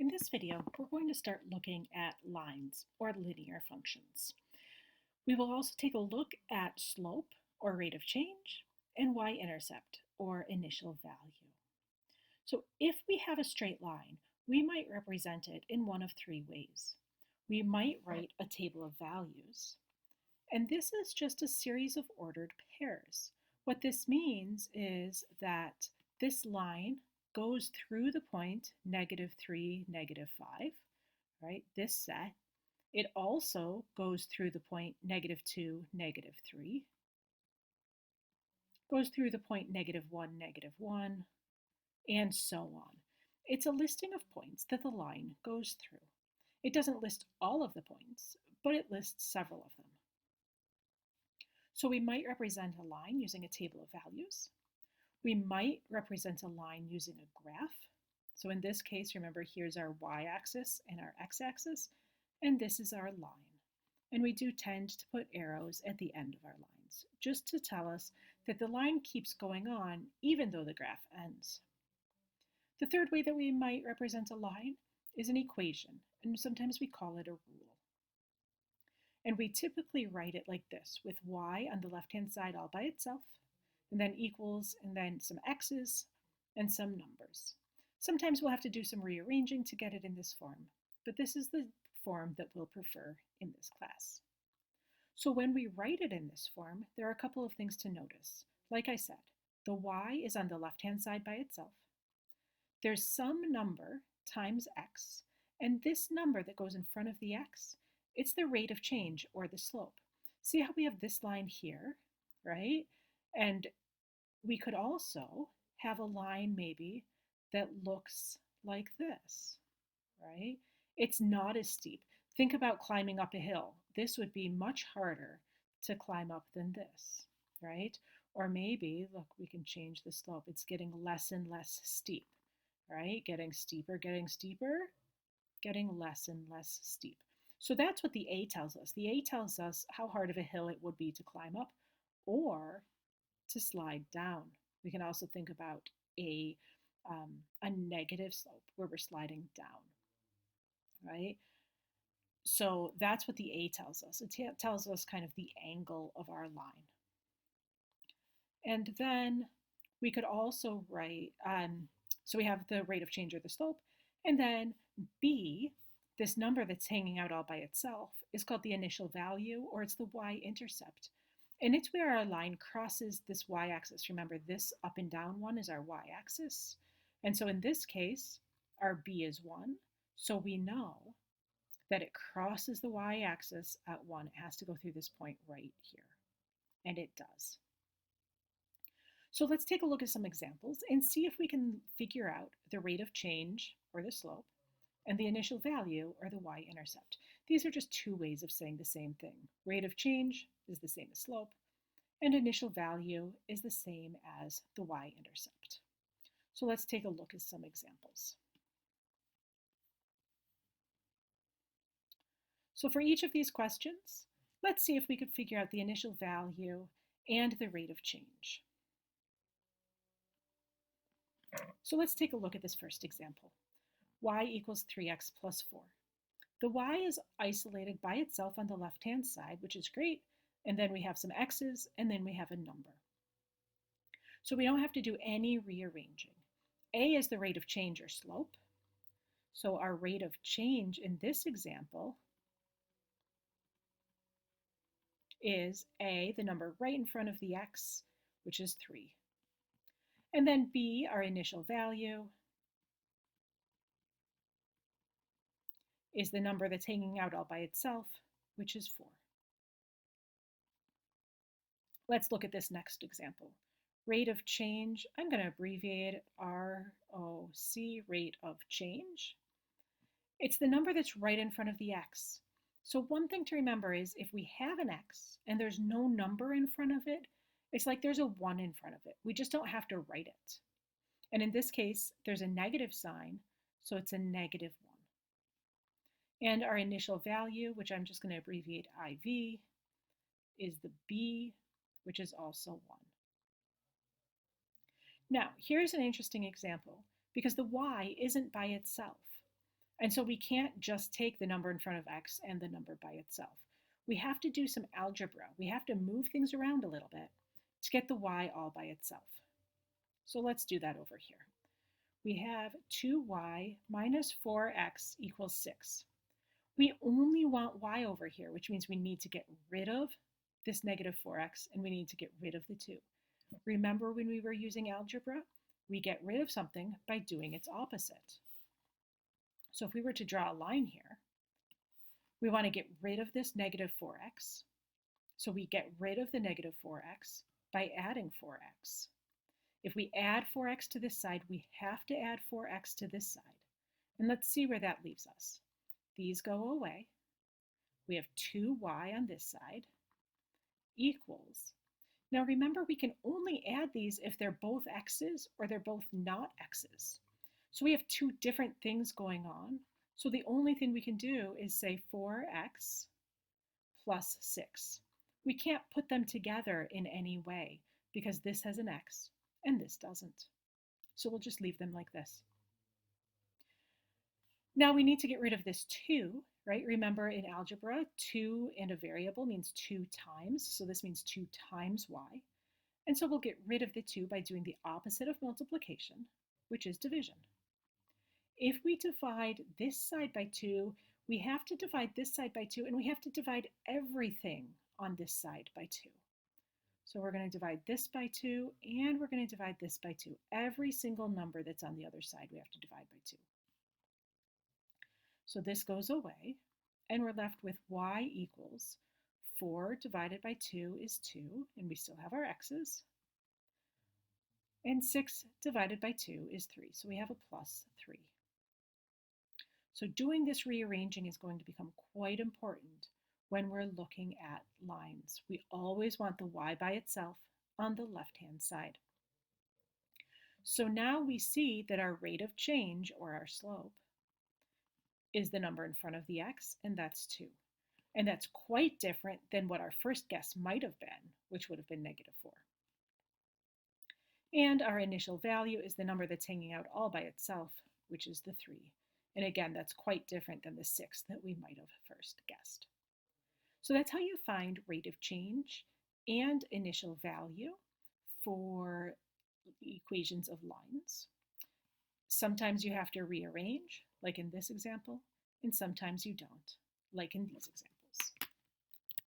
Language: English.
In this video, we're going to start looking at lines or linear functions. We will also take a look at slope or rate of change and y-intercept or initial value. So if we have a straight line, we might represent it in one of three ways. We might write a table of values, and this is just a series of ordered pairs. What this means is that this line goes through the point -3, -5, right? This set. It also goes through the point -2, -3, goes through the point -1, -1, and so on. It's a listing of points that the line goes through. It doesn't list all of the points, but it lists several of them. So we might represent a line using a table of values. We might represent a line using a graph. So in this case, remember, here's our y-axis and our x-axis, and this is our line. And we do tend to put arrows at the end of our lines, just to tell us that the line keeps going on even though the graph ends. The third way that we might represent a line is an equation, and sometimes we call it a rule. And we typically write it like this, with y on the left-hand side all by itself, and then equals, and then some x's, and some numbers. Sometimes we'll have to do some rearranging to get it in this form, but this is the form that we'll prefer in this class. So when we write it in this form, there are a couple of things to notice. Like I said, the y is on the left-hand side by itself. There's some number times x, and this number that goes in front of the x, it's the rate of change or the slope. See how we have this line here, right? And we could also have a line maybe that looks like this, right? It's not as steep. Think about climbing up a hill. This would be much harder to climb up than this, right? Or maybe, look, we can change the slope. It's getting less and less steep, right? Getting steeper, getting less and less steep. So that's what the A tells us. The A tells us how hard of a hill it would be to climb up or to slide down. We can also think about a negative slope where we're sliding down, right? So that's what the A tells us. It tells us kind of the angle of our line. And then we could also write, so we have the rate of change or the slope, and then B, this number that's hanging out all by itself, is called the initial value, or it's the y-intercept. And it's where our line crosses this y-axis. Remember, this up and down one is our y-axis. And so in this case, our b is 1. So we know that it crosses the y-axis at 1. It has to go through this point right here. And it does. So let's take a look at some examples and see if we can figure out the rate of change, or the slope, and the initial value, or the y-intercept. These are just two ways of saying the same thing. Rate of change is the same as slope, and initial value is the same as the y-intercept. So let's take a look at some examples. So for each of these questions, let's see if we could figure out the initial value and the rate of change. So let's take a look at this first example. Y equals 3x plus 4. The y is isolated by itself on the left-hand side, which is great, and then we have some x's, and then we have a number. So we don't have to do any rearranging. A is the rate of change or slope. So our rate of change in this example is A, the number right in front of the x, which is 3. And then B, our initial value, is the number that's hanging out all by itself, which is 4. Let's look at this next example. Rate of change, I'm going to abbreviate ROC, rate of change. It's the number that's right in front of the x. So one thing to remember is if we have an x and there's no number in front of it, it's like there's a 1 in front of it. We just don't have to write it. And in this case, there's a negative sign, so it's a -1. And our initial value, which I'm just going to abbreviate IV, is the B, which is also 1. Now, here's an interesting example, because the y isn't by itself. And so we can't just take the number in front of x and the number by itself. We have to do some algebra. We have to move things around a little bit to get the y all by itself. So let's do that over here. We have 2y minus 4x equals 6. We only want y over here, which means we need to get rid of this negative 4x and we need to get rid of the 2. Remember when we were using algebra? We get rid of something by doing its opposite. So if we were to draw a line here, we want to get rid of this negative 4x. So we get rid of the negative 4x by adding 4x. If we add 4x to this side, we have to add 4x to this side. And let's see where that leaves us. These go away. We have 2y on this side equals. Now remember, we can only add these if they're both x's or they're both not x's. So we have two different things going on. So the only thing we can do is say 4x plus 6. We can't put them together in any way because this has an x and this doesn't. So we'll just leave them like this. Now we need to get rid of this 2, right? Remember in algebra, 2 and a variable means 2 times. So this means 2 times y. And so we'll get rid of the 2 by doing the opposite of multiplication, which is division. If we divide this side by 2, we have to divide this side by 2, and we have to divide everything on this side by 2. So we're going to divide this by 2, and we're going to divide this by 2. Every single number that's on the other side we have to divide by 2. So this goes away, and we're left with y equals 4 divided by 2 is 2, and we still have our x's. And 6 divided by 2 is 3, so we have a plus 3. So doing this rearranging is going to become quite important when we're looking at lines. We always want the y by itself on the left-hand side. So now we see that our rate of change, or our slope, is the number in front of the x, and that's 2. And that's quite different than what our first guess might have been, which would have been negative 4. And our initial value is the number that's hanging out all by itself, which is the 3. And again, that's quite different than the 6 that we might have first guessed. So that's how you find rate of change and initial value for equations of lines. Sometimes you have to rearrange, like in this example, and sometimes you don't, like in these examples.